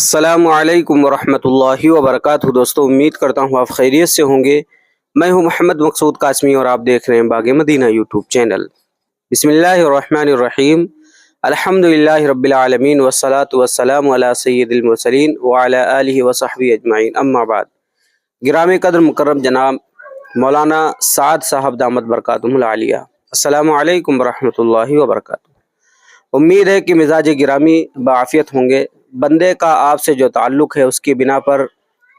अस्सलामु अलैकुम वरहमतुल्लाहि वबरकातुहू। दोस्तों, उम्मीद करता हूँ आप खैरियत से होंगे। मैं हूँ मोहम्मद मकसूद कासमी और आप देख रहे हैं बाग़ मदीना यूट्यूब चैनल। बिस्मिल्लाहिर्रहमानिर्रहीम। अल्हम्दुलिल्लाहि रब्बिल आलमीन वस्सलातु वस्सलामु अला सय्यिदिल मुरसलीन व अला आलिहि व सहबिहि अजमाइन, अम्मा बाद। गिरामी कद्र मुकर्रम जनाब मौलाना साद साहब दामत बरकातुहुल आलिया, अस्सलामु अलैकुम वरहमतुल्लाहि वबरकातुहू। उम्मीद है कि मिजाज गिरामी बाआफियत होंगे। बंदे का आपसे जो ताल्लुक़ है उसकी बिना पर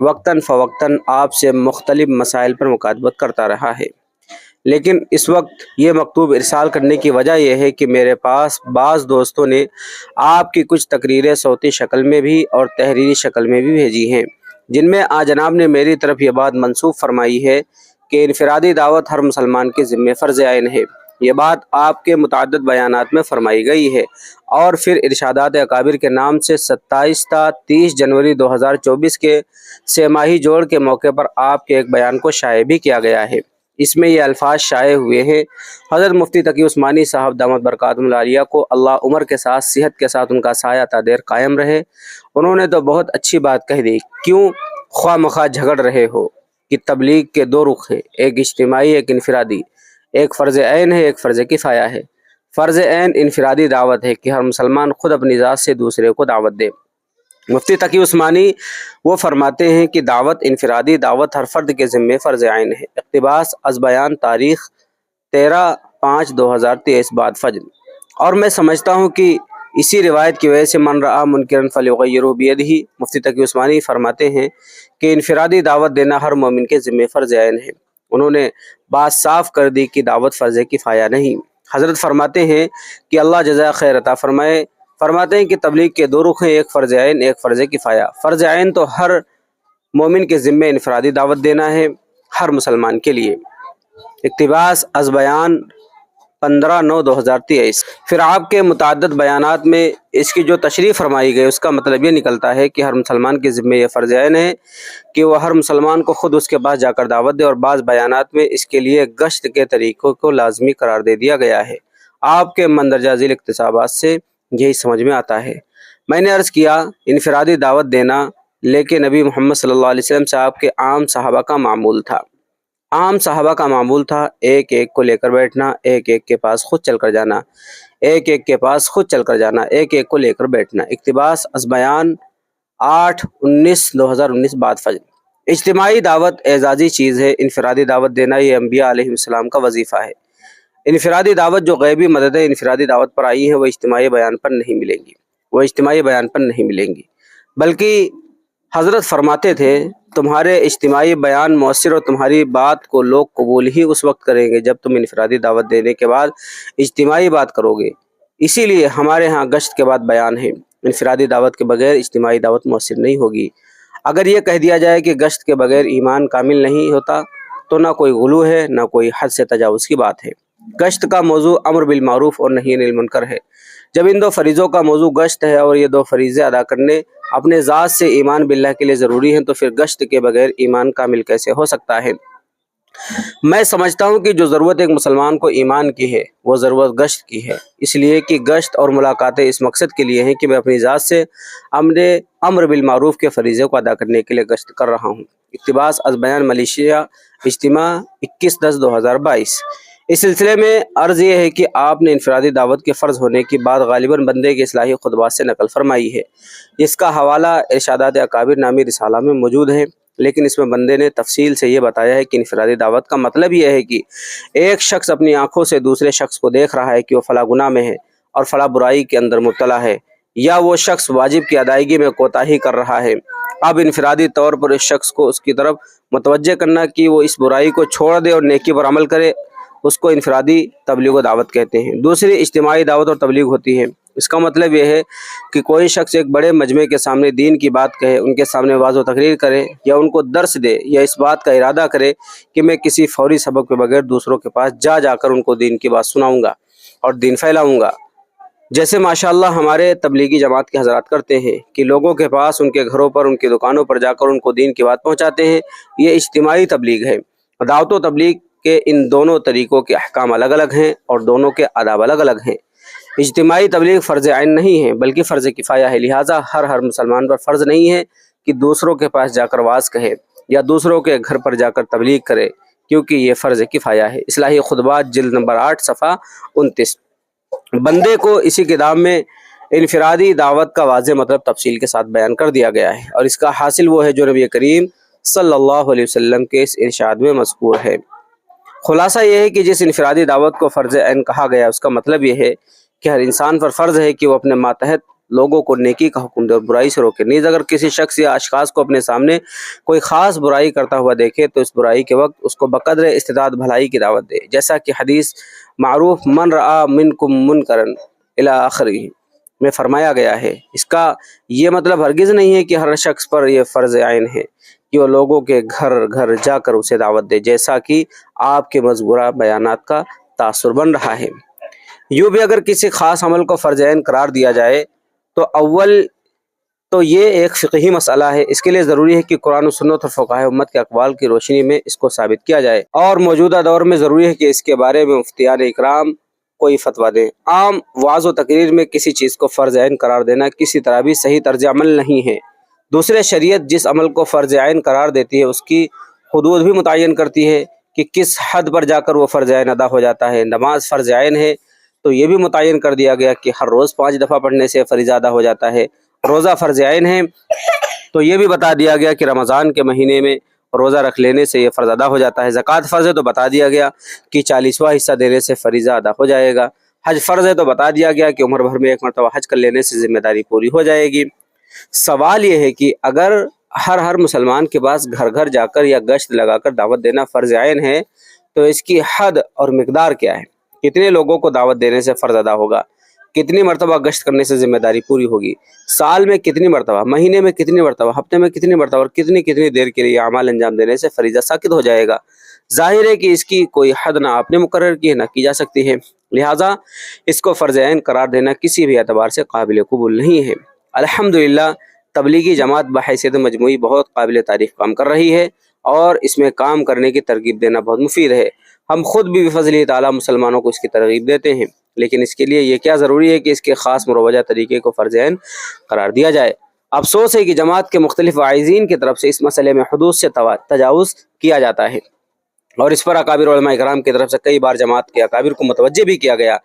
वक्तन फ़वक्तन आपसे मुख्तलिफ मसाइल पर मुकातबत करता रहा है, लेकिन इस वक्त ये मकतूब इरसाल करने की वजह यह है कि मेरे पास बाज़ दोस्तों ने आपकी कुछ तकरीरें सौती शक्ल में भी और तहरीरी शक्ल में भी भेजी हैं, जिनमें जनाब ने मेरी तरफ ये बात मंसूब फरमाई है कि इनफरादी दावत हर मुसलमान के ज़िम्मे फ़र्ज़ आइन है। ये बात आपके मुतअद्दिद बयानात में फरमाई गई है और फिर इरशादात अकाबिर के नाम से 27 ता 30 जनवरी 2024 के सेमाही जोड़ के मौके पर आपके एक बयान को शाये भी किया गया है। इसमें ये अल्फाज शाये हुए हैं, हज़रत मुफ्ती तकी उस्मानी साहब दामत बरकातुहुल आलिया को अल्लाह उम्र के साथ सेहत के साथ उनका साया ता देर कायम रहे। उन्होंने तो बहुत अच्छी बात कह दी, क्यों ख्वाह मख्वाह झगड़ रहे हो कि तबलीग के दो रुख हैं, एक इज्तिमाई एक इनफरादी, एक फ़र्ज़ ऐन है एक फ़र्ज़ किफ़ाया है। फ़र्ज़ ऐन इनफरादी दावत है कि हर मुसलमान ख़ुद अपनी ज़ात से दूसरे को दावत दे। मुफ्ती तकी उस्मानी वो फरमाते हैं कि दावत इनफरादी दावत हर फ़र्द के ज़िम्मे फ़र्ज़ ऐन है। इक़्तिबास अज़ बयान तारीख़ 13/5/2023 बाद फज्र। और मैं समझता हूँ कि इसी रिवायत की वजह से मन रआ मुनकरन फल्युग़य्यिरहु बियदिही। मुफ्ती तकी उस्मानी फरमाते हैं कि इनफरादी दावत देना हर मोमिन के ज़िम्मे फ़र्ज़ ऐन है। उन्होंने बात साफ़ कर दी कि दावत फ़र्ज़ किफ़ाया नहीं। हज़रत फरमाते हैं कि अल्लाह जज़ा खैर अता फ़रमाए। फरमाते हैं कि तबलीग के दो रुख हैं, एक फ़र्ज़ ऐन एक फ़र्ज़ किफ़ाया। फ़र्ज़ ऐन तो हर मोमिन के ज़िम्मे इनफरादी दावत देना है, हर मुसलमान के लिए। इक़्तिबास अज़ बयान 15/9/2023। फिर आपके मुतअद्दिद बयानात में इसकी जो तशरीह फरमाई गई उसका मतलब ये निकलता है कि हर मुसलमान के ज़िम्मे ये फ़र्ज़ ऐन है कि वह हर मुसलमान को ख़ुद उसके पास जाकर दावत दे, और बाज़ बयानात में इसके लिए गश्त के तरीक़ों को लाज़मी करार दे दिया गया है। आपके मंदरजा ज़ील इक़्तिसाबात से यही समझ में आता है। मैंने अर्ज़ किया इनफरादी दावत देना लेकिन नबी मोहम्मद सल्लल्लाहु अलैहि वसल्लम साहब के आम सहाबा का मामूल था। आम सहाबा का मामूल था एक एक को लेकर बैठना, एक एक के पास खुद चल कर जाना, एक एक के पास खुद चल कर जाना, एक एक को लेकर बैठना। इक़्तिबास अज़ बयान 8/19/2019 बाद फज्र। इज्तिमाई दावत एजाज़ी चीज़ है, इनफरादी दावत देना ये अंबिया अलैहिस्सलाम का वजीफ़ा है। इनफरादी दावत जो गैबी मदद है इनफरादी दावत पर आई है वह इज्तिमाई बयान पर नहीं मिलेंगी, वह इज्तिमाई बयान पर नहीं मिलेंगी। बल्कि हज़रत फरमाते थे तुम्हारे इज्तिमाई बयान मौसर और तुम्हारी बात को लोग कबूल ही उस वक्त करेंगे जब तुम इनफरादी दावत देने के बाद इज्तिमाई बात करोगे। इसीलिए हमारे यहाँ गश्त के बाद बयान है, इनफरादी दावत के बगैर इज्तिमाई दावत मौसर नहीं होगी। अगर ये कह दिया जाए कि गश्त के बगैर ईमान कामिल नहीं होता तो ना कोई गुलू है ना कोई हद से तजावुज़ की बात है। गश्त का मौजू अम्र बिल मारूफ और नही अनिल मुनकर है। जब इन दो फरीज़ों का मौजू गश्त है और ये दो फरीज़े अदा करने अपने ज़ात से ईमान बिल्लाह के लिए ज़रूरी हैं, तो फिर गश्त के बगैर ईमान कामिल कैसे हो सकता है। मैं समझता हूँ कि जो ज़रूरत एक मुसलमान को ईमान की है वो ज़रूरत गश्त की है, इसलिए कि गश्त और मुलाकातें इस मकसद के लिए हैं कि मैं अपनी ज़ात से अम्र बिल मारूफ के फरीज़े को अदा करने के लिए गश्त कर रहा हूँ। इक़्तिबास अज़ बयान मलेशिया इज्तिमा 21/10/2022। इस सिलसिले में अर्ज़ ये है कि आपने इनफरादी दावत के फ़र्ज़ होने की बात गालिबन बंदे के इस्लाही खुतबात से नकल फरमाई है। इसका हवाला इरशादात अकाबिर नामी रिसाला में मौजूद है, लेकिन इसमें बंदे ने तफसील से ये बताया है कि इनफरादी दावत का मतलब यह है कि एक शख्स अपनी आँखों से दूसरे शख्स को देख रहा है कि वह फ़ला गुनाह में है और फ़ला बुराई के अंदर मुब्तला है, या वो शख्स वाजिब की अदायगी में कोताही कर रहा है। अब इनफरादी तौर पर इस शख्स को उसकी तरफ मुतवज्जे करना कि वो इस बुराई को छोड़ दे और नेकी पर अमल करे, उसको इनफरादी तबलीग व दावत कहते हैं। दूसरी इज्तिमाई दावत और तबलीग होती है। इसका मतलब यह है कि कोई शख्स एक बड़े मजमे के सामने दीन की बात कहे, उनके सामने वाज़ व तकरीर करे या उनको दर्स दे, या इस बात का इरादा करे कि मैं किसी फौरी सबक के बगैर दूसरों के पास जाकर उनको दीन की बात सुनाऊँगा और दीन फैलाऊँगा। जैसे माशाअल्लाह हमारे तबलीगी जमात के हज़रात करते हैं कि लोगों के पास उनके घरों पर उनकी दुकानों पर जाकर उनको दीन की बात पहुँचाते हैं, ये इज्तिमाई तबलीग है। दावत व तबलीग के इन दोनों तरीक़ों के अहकाम अलग अलग हैं और दोनों के आदाब अलग अलग हैं। اجتماعی تبلیغ فرض عین نہیں ہے بلکہ فرض کفایہ ہے، لہٰذا ہر مسلمان پر فرض نہیں ہے کہ دوسروں کے پاس جا کر واعظ کہے یا دوسروں کے گھر پر جا کر تبلیغ کرے، کیونکہ یہ فرض کفایہ ہے۔ اصلاحی خطبات جلد نمبر 8 صفحہ 29۔ بندے کو اسی کتاب میں انفرادی دعوت کا واضح مطلب تفصیل کے ساتھ بیان کر دیا گیا ہے، اور اس کا حاصل وہ ہے جو نبی کریم صلی اللہ علیہ وسلم کے اس ارشاد میں مذکور ہے۔ خلاصہ یہ ہے کہ جس انفرادی دعوت کو فرض عین کہا گیا اس کا مطلب یہ ہے کہ ہر انسان پر فرض ہے کہ وہ اپنے ماتحت لوگوں کو نیکی کا حکم دے اور برائی سے روکے۔ نیز اگر کسی شخص یا اشخاص کو اپنے سامنے کوئی خاص برائی کرتا ہوا دیکھے تو اس برائی کے وقت اس کو بقدر استطاعت بھلائی کی دعوت دے، جیسا کہ حدیث معروف من رعا منکم منکرا الی آخرہ میں فرمایا گیا ہے۔ اس کا یہ مطلب ہرگز نہیں ہے کہ ہر شخص پر یہ فرض عین ہے کہ وہ لوگوں کے گھر گھر جا کر اسے دعوت دے، جیسا کہ آپ کے مذکورہ بیانات کا تاثر بن رہا ہے۔ یوں بھی اگر کسی خاص عمل کو فرض عین قرار دیا جائے تو اول تو یہ ایک فقہی مسئلہ ہے، اس کے لیے ضروری ہے کہ قرآن و سنت اور فقہائے امت کے اقوال کی روشنی میں اس کو ثابت کیا جائے، اور موجودہ دور میں ضروری ہے کہ اس کے بارے میں مفتیان اکرام کوئی فتویٰ دیں۔ عام وعظ و تقریر میں کسی چیز کو فرض عین قرار دینا کسی طرح بھی صحیح طرز عمل نہیں ہے۔ دوسرے شریعت جس عمل کو فرض عین قرار دیتی ہے اس کی حدود بھی متعین کرتی ہے کہ کس حد پر جا کر وہ فرض عین ادا ہو جاتا ہے۔ نماز فرض عین ہے تو یہ بھی متعین کر دیا گیا کہ ہر روز 5 دفعہ پڑھنے سے فریضہ ادا ہو جاتا ہے۔ روزہ فرض عین ہے تو یہ بھی بتا دیا گیا کہ رمضان کے مہینے میں روزہ رکھ لینے سے یہ فرض ادا ہو جاتا ہے۔ زکوٰۃ فرض ہے تو بتا دیا گیا کہ 40واں حصہ دینے سے فریضہ ادا ہو جائے گا۔ حج فرض ہے تو بتا دیا گیا کہ عمر بھر میں 1 مرتبہ حج کر لینے سے ذمہ داری پوری ہو جائے گی۔ سوال یہ ہے کہ اگر ہر مسلمان کے پاس گھر گھر جا کر یا گشت لگا کر دعوت دینا فرض عین ہے تو اس کی حد اور مقدار کیا ہے؟ کتنے لوگوں کو دعوت دینے سے فرض ادا ہوگا؟ کتنی مرتبہ گشت کرنے سے ذمہ داری پوری ہوگی؟ سال میں کتنی مرتبہ، مہینے میں کتنی مرتبہ، ہفتے میں کتنی مرتبہ، اور کتنی دیر کے لیے اعمال انجام دینے سے فریضہ ساقط ہو جائے گا؟ ظاہر ہے کہ اس کی کوئی حد نہ آپ نے مقرر کی ہے نہ کی جا سکتی ہے، لہٰذا اس کو فرض عین قرار دینا کسی بھی اعتبار سے قابل قبول نہیں ہے۔ الحمدللہ تبلیغی جماعت بحیثیت مجموعی بہت قابل تعریف کام کر رہی ہے، اور اس میں کام کرنے کی ترغیب دینا بہت مفید ہے۔ ہم خود بھی بفضل تعالیٰ مسلمانوں کو اس کی ترغیب دیتے ہیں، لیکن اس کے لیے یہ کیا ضروری ہے کہ اس کے خاص مروجہ طریقے کو فرض عین قرار دیا جائے۔ افسوس ہے کہ جماعت کے مختلف واعظین کی طرف سے اس مسئلے میں حدود سے تجاوز کیا جاتا ہے، اور اس پر اکابر علماء کرام کی طرف سے کئی بار جماعت کے اکابر کو متوجہ بھی کیا گیا،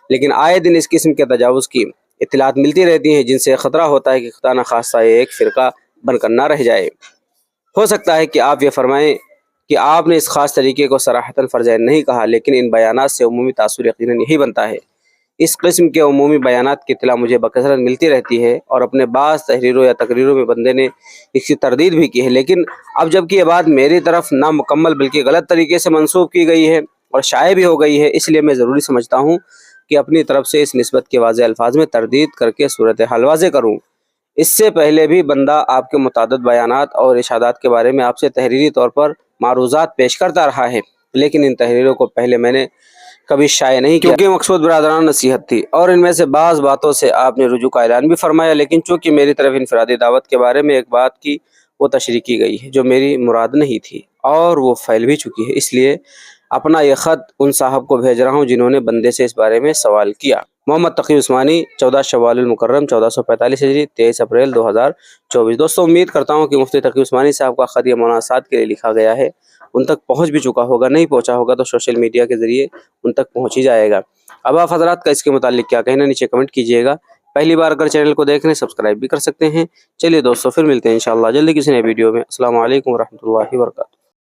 لیکن آئے دن اس قسم کے تجاوز کی اطلاعات ملتی رہتی ہیں، جن سے خطرہ ہوتا ہے کہ خدا نخواستہ ایک فرقہ بن کر نہ رہ جائے۔ ہو سکتا ہے کہ آپ یہ فرمائیں کہ آپ نے اس خاص طریقے کو صراحتاً فرض عین نہیں کہا، لیکن ان بیانات سے عمومی تاثر یقیناً یہی بنتا ہے۔ اس قسم کے عمومی بیانات کی اطلاع مجھے بکثرت ملتی رہتی ہے، اور اپنے بعض تحریروں یا تقریروں میں بندے نے اس کی تردید بھی کی ہے، لیکن اب جب کہ یہ بات میری طرف نامکمل بلکہ غلط طریقے سے منسوب کی گئی ہے اور شائع بھی ہو گئی ہے، اس لیے میں ضروری سمجھتا ہوں کہ اپنی طرف سے اس نسبت کے واضح الفاظ میں تردید کر کے صورتحال واضح کروں۔ اس سے پہلے بھی بندہ آپ کے متعدد بیانات اور ارشادات کے بارے میں آپ سے تحریری طور پر معروضات پیش کرتا رہا ہے، لیکن ان تحریروں کو پہلے میں نے کبھی شائع نہیں کیا، کیونکہ مقصود برادران نصیحت تھی، اور ان میں سے بعض باتوں سے آپ نے رجوع کا اعلان بھی فرمایا، لیکن چونکہ میری طرف انفرادی دعوت کے بارے میں ایک بات کی وہ تشریح کی گئی ہے جو میری مراد نہیں تھی، اور وہ پھیل بھی چکی ہے، اس لیے اپنا یہ خط ان صاحب کو بھیج رہا ہوں جنہوں نے بندے سے اس بارے میں سوال کیا۔ محمد تقی عثمانی، 14 شوال المکرم 1445 ہجری، 23 اپریل 2024۔ دوستوں، امید کرتا ہوں کہ مفتی تقی عثمانی صاحب کا خط یہ مناسبات کے لیے لکھا گیا ہے ان تک پہنچ بھی چکا ہوگا، نہیں پہنچا ہوگا تو سوشل میڈیا کے ذریعے ان تک پہنچ ہی جائے گا۔ اب آپ حضرات کا اس کے متعلق کیا کہنا، نیچے کمنٹ کیجیے گا۔ پہلی بار اگر چینل کو دیکھ رہے ہیں سبسکرائب بھی کر سکتے ہیں۔ چلیے دوستوں، پھر ملتے ہیں انشاءاللہ جلدی کسی نئے ویڈیو میں۔ السلام علیکم ورحمۃ اللہ وبرکاتہ۔